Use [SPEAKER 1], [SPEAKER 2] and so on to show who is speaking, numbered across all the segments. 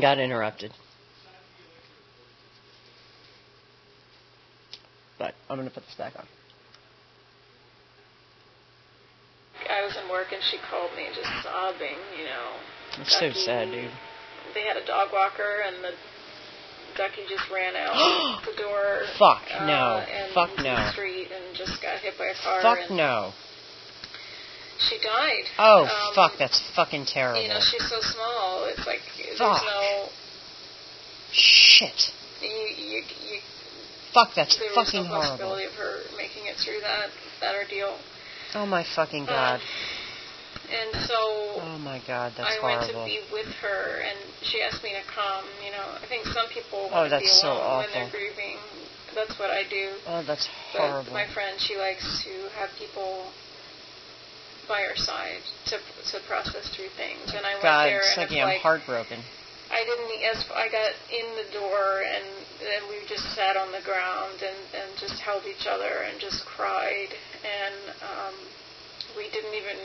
[SPEAKER 1] got interrupted. But I'm going to put this back on.
[SPEAKER 2] I was in work and she called me just sobbing, you know.
[SPEAKER 1] It's so sad, dude.
[SPEAKER 2] They had a dog walker and the Ducky just ran out the door.
[SPEAKER 1] Fuck no.
[SPEAKER 2] And
[SPEAKER 1] Fuck
[SPEAKER 2] into
[SPEAKER 1] no.
[SPEAKER 2] the street and just got hit by a car.
[SPEAKER 1] Fuck
[SPEAKER 2] and
[SPEAKER 1] no.
[SPEAKER 2] She died.
[SPEAKER 1] Oh, fuck, that's fucking terrible.
[SPEAKER 2] You know, she's so small. It's like,
[SPEAKER 1] fuck.
[SPEAKER 2] There's no...
[SPEAKER 1] Shit. Fuck, that's fucking horrible. There was no
[SPEAKER 2] possibility of her making it through that ordeal.
[SPEAKER 1] Oh my fucking God.
[SPEAKER 2] And so...
[SPEAKER 1] Oh my God, that's
[SPEAKER 2] horrible.
[SPEAKER 1] horrible.
[SPEAKER 2] I went to be with her, and she asked me to come. You know, I think some people
[SPEAKER 1] want
[SPEAKER 2] to be alone
[SPEAKER 1] so awful.
[SPEAKER 2] when they're grieving. That's what I do.
[SPEAKER 1] Oh, that's horrible.
[SPEAKER 2] But my friend, she likes to have people by her side to process through things. And I went there, and
[SPEAKER 1] it's like I'm heartbroken.
[SPEAKER 2] I got in the door, and we just sat on the ground and just held each other and just cried. And we didn't even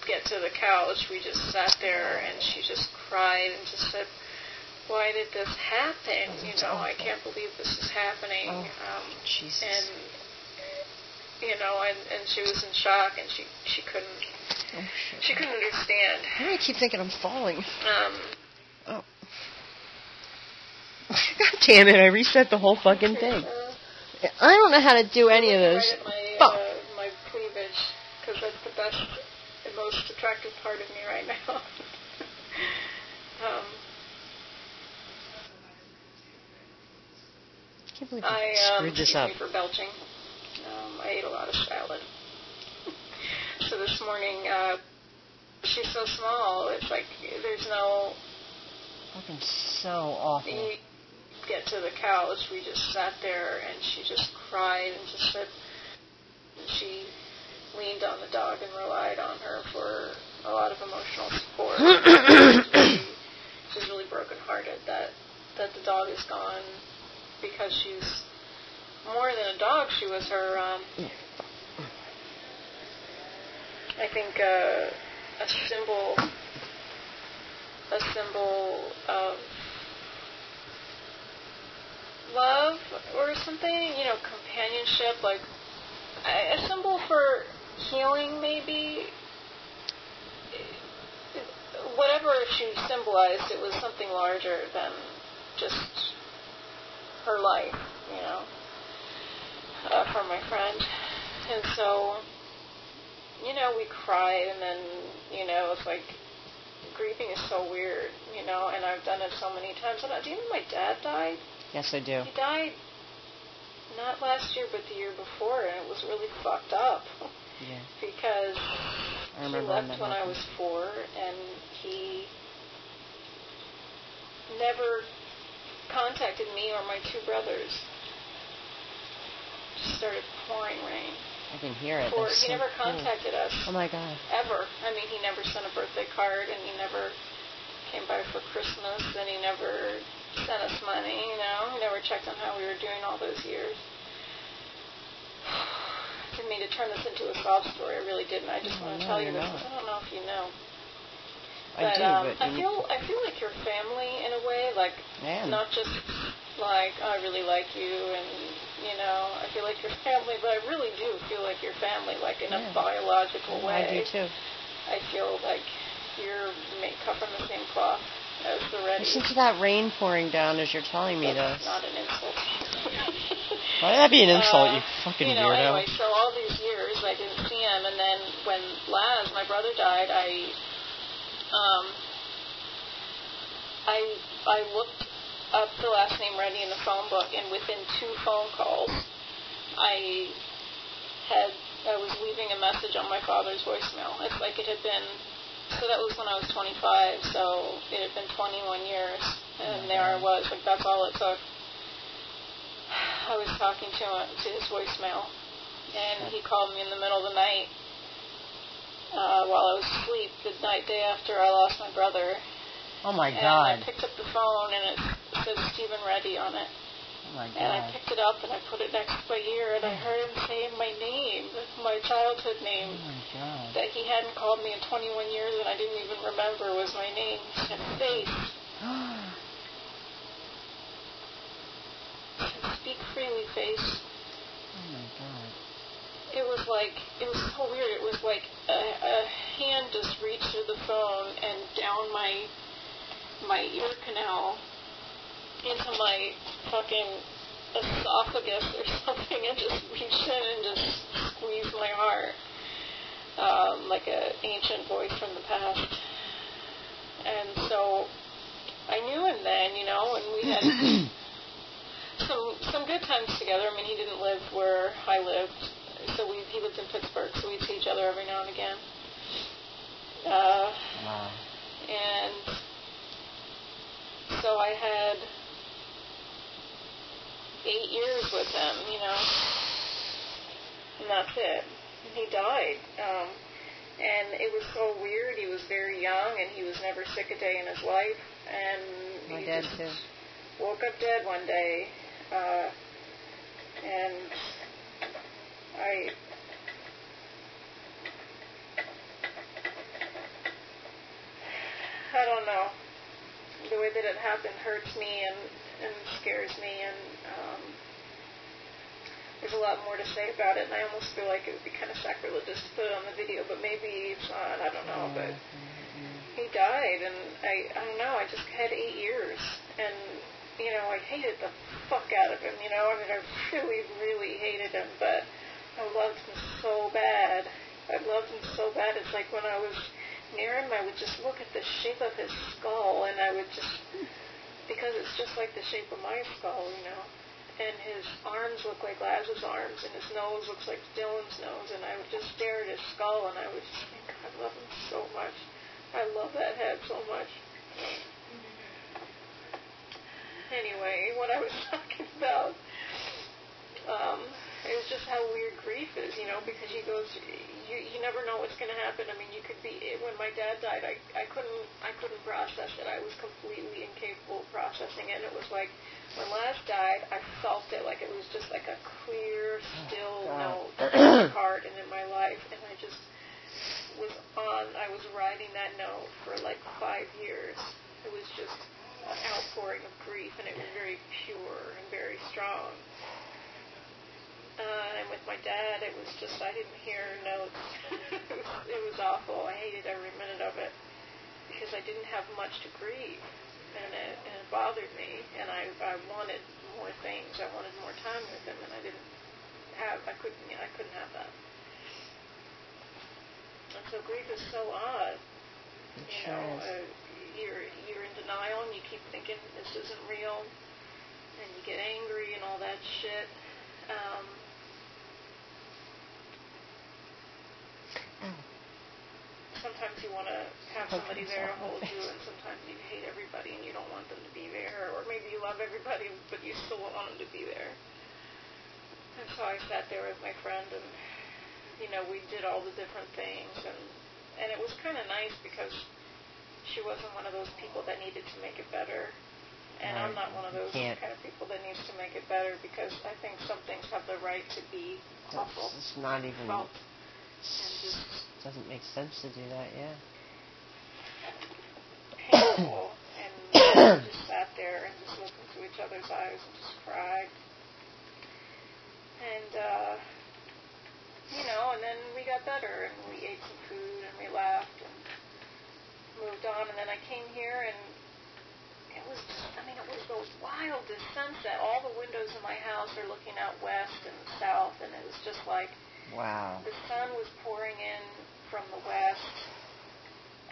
[SPEAKER 2] get to the couch. We just sat there, and she just cried and just said, "Why did this happen? You know, I can't believe this is happening."
[SPEAKER 1] Jesus.
[SPEAKER 2] And you know, and she was in shock, and she couldn't.
[SPEAKER 1] Oh, shit.
[SPEAKER 2] She couldn't understand.
[SPEAKER 1] Why do I keep thinking I'm falling? Oh. God damn it! I reset the whole fucking thing. I don't know how to do any of this.
[SPEAKER 2] Fuck. My cleavage, because that's the best and most attractive part of me right now.
[SPEAKER 1] I can't believe I screwed this up.
[SPEAKER 2] For belching. I ate a lot of salad. So this morning, she's so small. It's like there's no.
[SPEAKER 1] Fucking so awful.
[SPEAKER 2] You get to the couch. We just sat there, and she just cried and just said. She leaned on the dog and relied on her for a lot of emotional support. She's really brokenhearted that the dog is gone because she's more than a dog. She was her, I think, a symbol of love or something. You know, companionship, like. A symbol for healing, maybe. Whatever she symbolized, it was something larger than just her life, you know, for my friend. And so, you know, we cried, and then, you know, it's like, grieving is so weird, you know, and I've done it so many times. And do you know my dad died?
[SPEAKER 1] Yes, I do.
[SPEAKER 2] He died. Not last year, but the year before, and it was really fucked up.
[SPEAKER 1] Yeah.
[SPEAKER 2] Because he left when I was 4, and he never contacted me or my 2 brothers. Just started pouring rain.
[SPEAKER 1] I can hear it.
[SPEAKER 2] He never contacted us.
[SPEAKER 1] Oh my God.
[SPEAKER 2] Ever. I mean, he never sent a birthday card, and he never came by for Christmas, and he never sent us money, you know. He never checked on how we were doing all those years. I didn't mean to turn this into a sob story. I really didn't. I just want to tell you this. I don't know if you know. But, I feel like you're family in a way. Like, not just like, I really like you, and, you know, I feel like you're family, but I really do feel like you're family, like in a biological way.
[SPEAKER 1] I do too.
[SPEAKER 2] I feel like you're cut from the same cloth as the Reddies.
[SPEAKER 1] Listen to that rain pouring down as you're telling me this.
[SPEAKER 2] Not an insult.
[SPEAKER 1] Why would that be an insult, you fucking
[SPEAKER 2] weirdo?
[SPEAKER 1] Weirdo?
[SPEAKER 2] Anyway, so all these years I didn't see him, and then when Laz, my brother, died, I looked up the last name Reddy in the phone book, and within 2 phone calls, I was leaving a message on my father's voicemail. It's like it had been. So that was when I was 25, so it had been 21 years, and there I was, like that's all it took. I was talking to his voicemail, and he called me in the middle of the night while I was asleep, the day after I lost my brother.
[SPEAKER 1] Oh my God.
[SPEAKER 2] And I picked up the phone, and it said Stephen Reddy on it.
[SPEAKER 1] Oh my God.
[SPEAKER 2] And I picked it up, and I put it next to my ear, and I heard him say my name, my childhood name.
[SPEAKER 1] Oh my God.
[SPEAKER 2] That he hadn't called me in 21 years, and I didn't even remember was my name. And face. speak freely face.
[SPEAKER 1] Oh my God.
[SPEAKER 2] It was so weird. It was like a hand just reached through the phone and down my ear canal into my fucking esophagus or something, and just reached in and just squeezed my heart, like an ancient voice from the past. And so I knew him then, and we had some good times together. I mean, he didn't live where I lived. So he lived in Pittsburgh, so we'd see each other every now and again.
[SPEAKER 1] Wow.
[SPEAKER 2] And so I had 8 years with him, and that's it. And he died. And it was so weird. He was very young, and he was never sick a day in his life. And
[SPEAKER 1] My
[SPEAKER 2] he
[SPEAKER 1] dad
[SPEAKER 2] just
[SPEAKER 1] too.
[SPEAKER 2] woke up dead one day. And I don't know. The way that it happened hurts me and scares me, and there's a lot more to say about it, and I almost feel like it would be kind of sacrilegious to put it on the video, but maybe it's not, I don't know, but he died, and I don't know, I just had 8 years, and, I hated the fuck out of him, I mean, I really, really hated him, but I loved him so bad. It's like when I was near him, I would just look at the shape of his skull, and I would just, because it's just like the shape of my skull, and his arms look like Laz's arms, and his nose looks like Dylan's nose, and I would just stare at his skull, and I would just think, I love him so much. I love that head so much. Anyway, what I was talking about, it was just how weird grief is, because you never know what's going to happen. I mean, you could be, when my dad died, I couldn't process it. I was completely incapable of processing it. And it was like, when Laz died, I felt it like it was just like a clear, still note in my heart and in my life. And I just I was riding that note for like 5 years. It was just an outpouring of grief, and it was very pure and very strong. And with my dad, it was just, I didn't hear notes. It was awful. I hated every minute of it because I didn't have much to grieve, and it bothered me, and I wanted more things. I wanted more time with him, and I couldn't have that. And so grief is so odd. You're in denial, and you keep thinking this isn't real, and you get angry and all that shit. Sometimes you want to have somebody there to hold you, and sometimes you hate everybody and you don't want them to be there, or maybe you love everybody but you still want them to be there. And so I sat there with my friend, and we did all the different things, and it was kind of nice because she wasn't one of those people that needed to make it better, and I'm not one of those kind of people that needs to make it better, because I think some things have the right to be awful.
[SPEAKER 1] It's not even...
[SPEAKER 2] Felt, and just
[SPEAKER 1] doesn't make sense to do that, yeah.
[SPEAKER 2] Painful, and just sat there and just looked into each other's eyes and just cried. And, and then we got better, and we ate some food, and we laughed, and moved on, and then I came here, and it was the wildest sunset. All the windows in my house are looking out west and south, and it was just like,
[SPEAKER 1] wow.
[SPEAKER 2] The sun was pouring in from the west,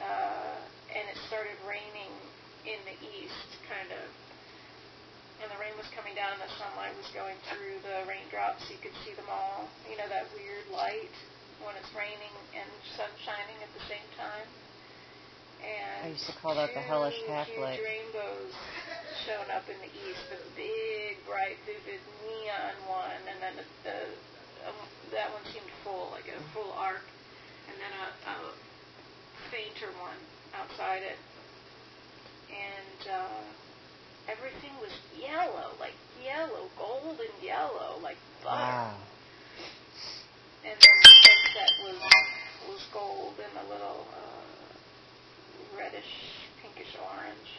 [SPEAKER 2] and it started raining in the east, kind of. And the rain was coming down, and the sunlight was going through the raindrops. You could see them all. That weird light when it's raining and sun shining at the same time. And
[SPEAKER 1] I used to call that the hellish half-light.
[SPEAKER 2] Huge rainbows shone up in the east, the big, bright, vivid neon one, and then that one seemed full, like a full arc, and then a fainter one outside it. And everything was yellow, golden yellow, like butter.
[SPEAKER 1] Wow.
[SPEAKER 2] And then the sunset was gold and a little reddish, pinkish orange.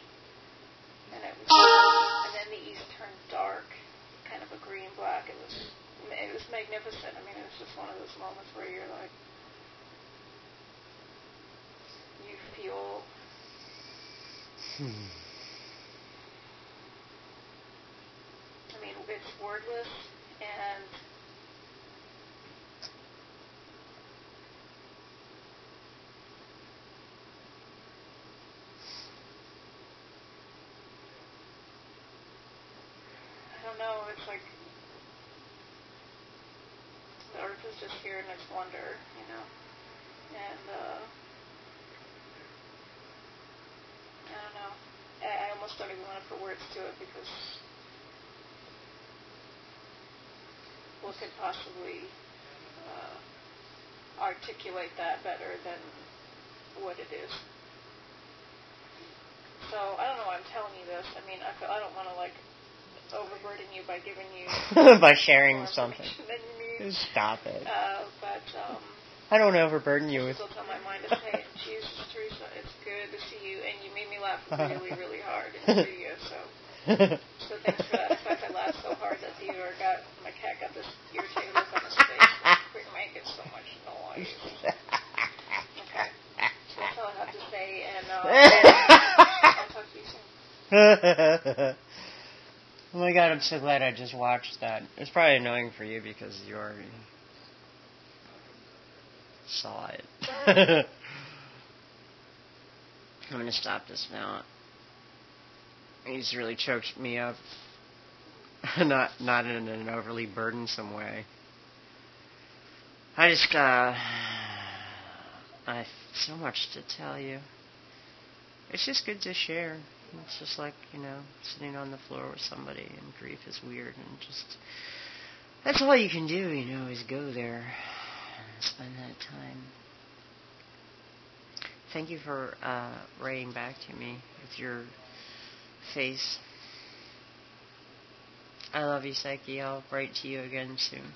[SPEAKER 2] And then the east turned dark, kind of a green-black. It was magnificent. I mean, it was just one of those moments where you're like, you feel I mean, it's wordless, and I don't know, it's like the earth is just here in its wonder, you know, and I don't know, I almost don't even want to put words to it, because what could possibly articulate that better than what it is. So I don't know why I'm telling you this. I mean, I don't want to like overburden you by giving you
[SPEAKER 1] by sharing something.
[SPEAKER 2] That you need.
[SPEAKER 1] Stop it.
[SPEAKER 2] But
[SPEAKER 1] I don't want to overburden you with.
[SPEAKER 2] Still tell my mind to say, Jesus, Teresa, it's good to see you, and you made me laugh really, really hard in the video. So thanks for that. In fact, I laughed so hard that my cat got this irritated look on his face. Quit making so much noise. Okay. So that's all I have to say, and I'll talk to you soon.
[SPEAKER 1] Oh my God, I'm so glad I just watched that. It's probably annoying for you because you already saw it. I'm going to stop this now. He's really choked me up. not in an overly burdensome way. I have so much to tell you. It's just good to share. It's just like, sitting on the floor with somebody, and grief is weird, and just, that's all you can do, is go there and spend that time. Thank you for writing back to me with your face. I love you, Psyche. I'll write to you again soon.